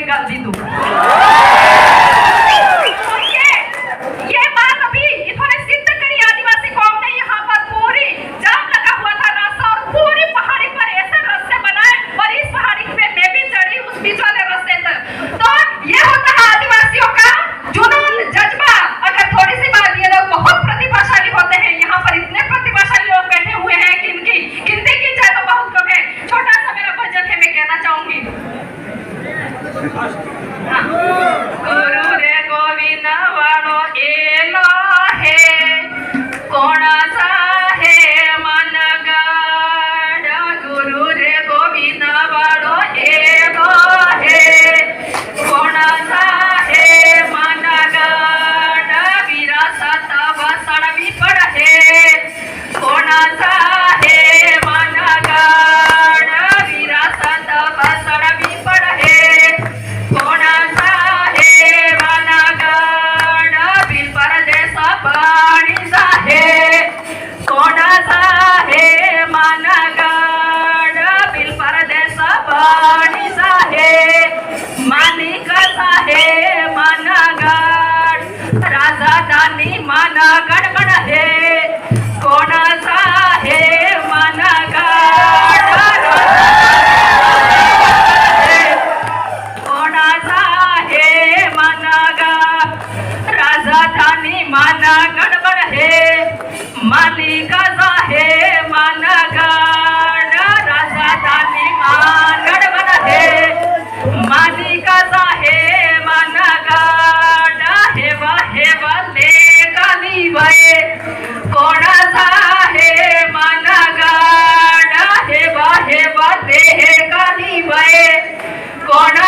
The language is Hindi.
निकाल दी तू। ये बात अभी इन्होंने सिद्ध करी, आदिवासी कौम ने यहाँ पर पूरी जाम लगा हुआ था रास्ता और पूरी पहाड़ी पर ऐसे रास्ते बनाए और इस पहाड़ी पे मैं भी चढ़ी उस बीच वाले रास्ते तक। तो ये होता है आदिवासियों का जुनून, जज्बा। अगर थोड़ी सी बात, ये लोग बहुत प्रतिभाशाली होते हैं। यहाँ पर इतने प्रतिभाशाली लोग बैठे हुए हैं कि इनकी गिनती की जाए तो बहुत कम है। छोटा सा मेरा भजन है, मैं कहना चाहूंगी। गुरु रे गोविंद वालो एलो है, कोणाचा है मनगड। गुरु रे गोविंद वालो एलो है, कोणाचा है मनगड। विरासत वसण विपड है, कोणाचा है मनगड। विरासत वसण विपड है, कोणाचा है मनगड। बिल परदेश पाणीचा है, कोणाचा है मनगड। बिल परदेश पाणीचा है, मालिकाचा है मनगड। राजधानी मनगड है, कोणाचा है मनगड। कोणाचा है मनगड। राजधानी मनगड है, मालिकाचा है मनगड। राजधानी मनगड है, मालिकाचा है मनगड। हेव लेखाली वय, कोणाचा है मनगड। हेव लेखाली वय, कोणा